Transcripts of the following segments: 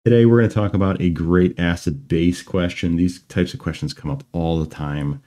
Today, we're going to talk about a great acid-base question. These types of questions come up all the time.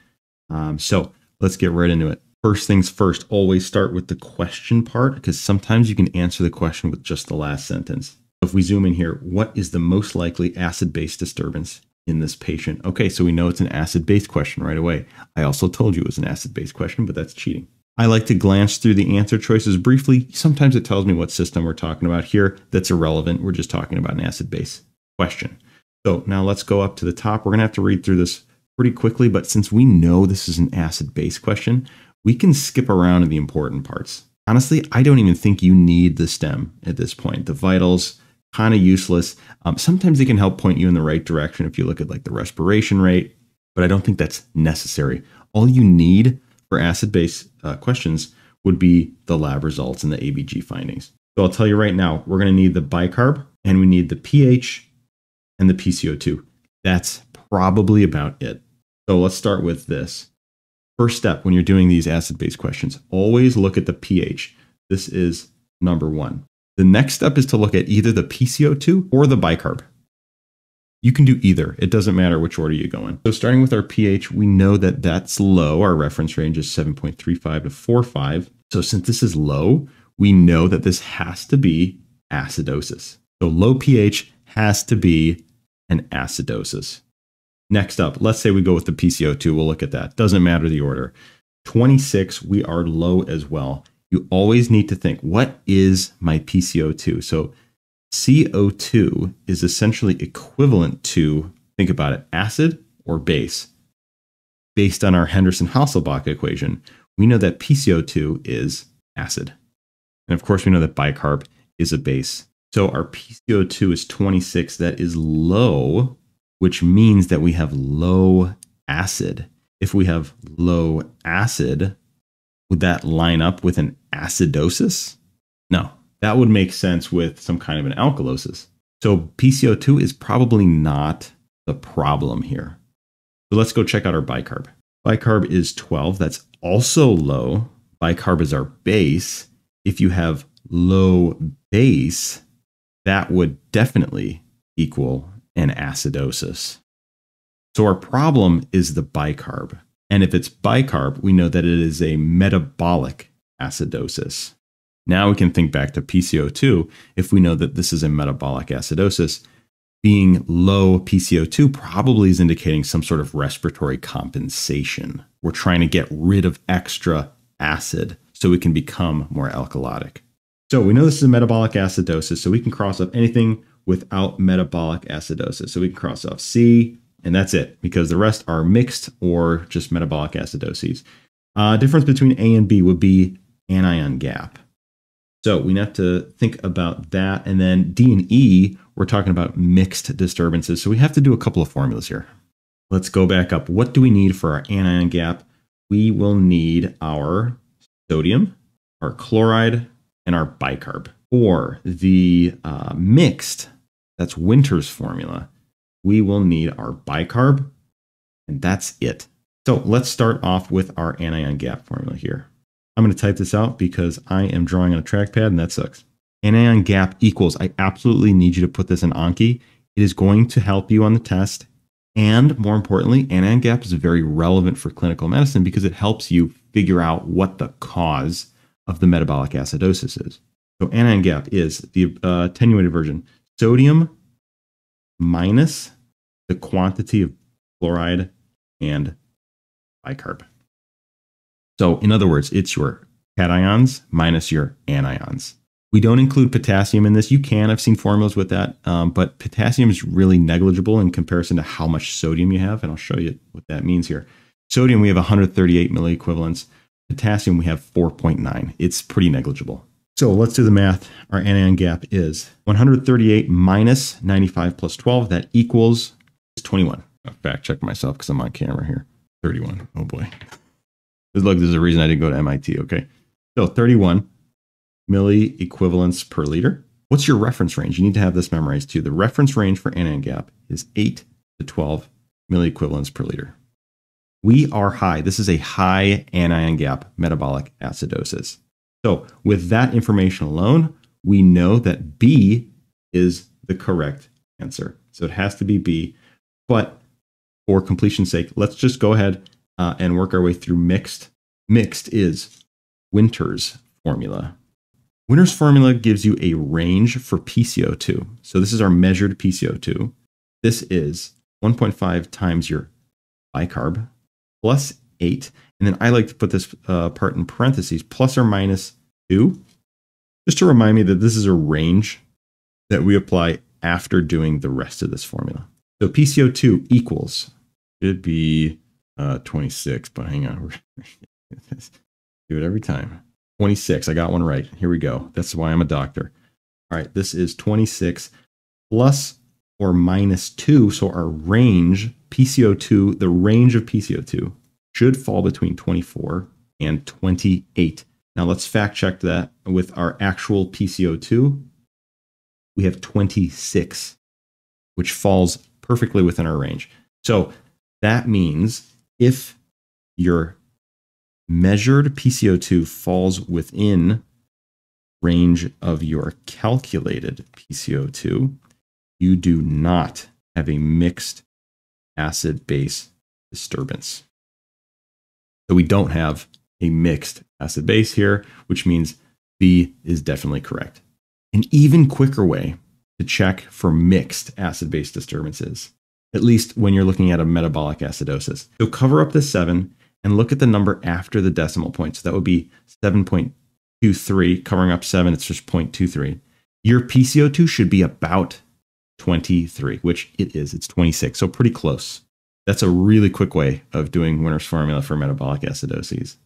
So let's get right into it. First things first, always start with the question part, because sometimes you can answer the question with just the last sentence. If we zoom in here, what is the most likely acid-base disturbance in this patient? Okay, so we know it's an acid-base question right away. I also told you it was an acid-base question, but that's cheating. I like to glance through the answer choices briefly. Sometimes it tells me what system we're talking about here. That's irrelevant. We're just talking about an acid-base question. So now let's go up to the top. We're going to have to read through this pretty quickly, but since we know this is an acid-base question, we can skip around to the important parts. Honestly, I don't even think you need the STEM at this point. The vitals, kind of useless. Sometimes they can help point you in the right direction if you look at like the respiration rate, but I don't think that's necessary. All you need for acid-base questions would be the lab results and the ABG findings. So I'll tell you right now, we're going to need the bicarb and we need the pH and the PCO2. That's probably about it. So let's start with this. First step when you're doing these acid-base questions, always look at the pH. This is number one. The next step is to look at either the PCO2 or the bicarb. You can do either. It doesn't matter which order you go in. So starting with our pH, we know that that's low. Our reference range is 7.35 to 4.5. So since this is low, we know that this has to be acidosis. So low pH has to be an acidosis. Next up, let's say we go with the PCO2. We'll look at that. Doesn't matter the order. 26, we are low as well. You always need to think, what is my PCO2? So CO2 is essentially equivalent to, think about it, acid or base. Based on our Henderson-Hasselbalch equation, we know that PCO2 is acid. And of course, we know that bicarb is a base. So our PCO2 is 26. That is low, which means that we have low acid. If we have low acid, would that line up with an acidosis? No. That would make sense with some kind of an alkalosis. So PCO2 is probably not the problem here. So let's go check out our bicarb. Bicarb is 12. That's also low. Bicarb is our base. If you have low base, that would definitely equal an acidosis. So our problem is the bicarb. And if it's bicarb, we know that it is a metabolic acidosis. Now we can think back to PCO2. If we know that this is a metabolic acidosis, being low PCO2 probably is indicating some sort of respiratory compensation. We're trying to get rid of extra acid so we can become more alkalotic. So we know this is a metabolic acidosis, so we can cross off anything without metabolic acidosis. So we can cross off C, and that's it, because the rest are mixed or just metabolic acidoses. Difference between A and B would be anion gap. So we have to think about that. And then D and E, we're talking about mixed disturbances. So we have to do a couple of formulas here. Let's go back up. What do we need for our anion gap? We will need our sodium, our chloride, and our bicarb. For the mixed, that's Winter's formula, we will need our bicarb, and that's it. So let's start off with our anion gap formula here. I'm going to type this out because I am drawing on a trackpad and that sucks. Anion gap equals, I absolutely need you to put this in Anki. It is going to help you on the test. And more importantly, anion gap is very relevant for clinical medicine because it helps you figure out what the cause of the metabolic acidosis is. So anion gap is the attenuated version, sodium minus the quantity of chloride and bicarb. So in other words, it's your cations minus your anions. We don't include potassium in this. You can, I've seen formulas with that, but potassium is really negligible in comparison to how much sodium you have. And I'll show you what that means here. Sodium, we have 138 milliequivalents. Potassium, we have 4.9. It's pretty negligible. So let's do the math. Our anion gap is 138 minus 95 plus 12. That equals 21. I'll fact check myself because I'm on camera here. 31. Oh boy. Look, there's a reason I didn't go to MIT, okay? So 31 milliequivalents per liter. What's your reference range? You need to have this memorized too. The reference range for anion gap is 8 to 12 milliequivalents per liter. We are high. This is a high anion gap metabolic acidosis. So with that information alone, we know that B is the correct answer. So it has to be B. But for completion's sake, let's just go ahead and work our way through mixed. Mixed is Winter's formula. Winter's formula gives you a range for PCO2. So this is our measured PCO2. This is 1.5 times your bicarb plus 8. And then I like to put this part in parentheses, plus or minus 2, just to remind me that this is a range that we apply after doing the rest of this formula. So PCO2 equals, should be 26, but hang on. Do it every time. 26, I got one right. Here we go. That's why I'm a doctor. All right, this is 26 plus or minus 2. So our range, PCO2, the range of PCO2 should fall between 24 and 28. Now let's fact check that with our actual PCO2. We have 26, which falls perfectly within our range. So that means if your measured PCO2 falls within range of your calculated PCO2, you do not have a mixed acid-base disturbance. So we don't have a mixed acid-base here, which means B is definitely correct. An even quicker way to check for mixed acid-base disturbances, at least when you're looking at a metabolic acidosis. So cover up the 7 and look at the number after the decimal point. So that would be 7.23. Covering up 7, it's just 0.23. Your PCO2 should be about 23, which it is. It's 26, so pretty close. That's a really quick way of doing Winter's formula for metabolic acidoses.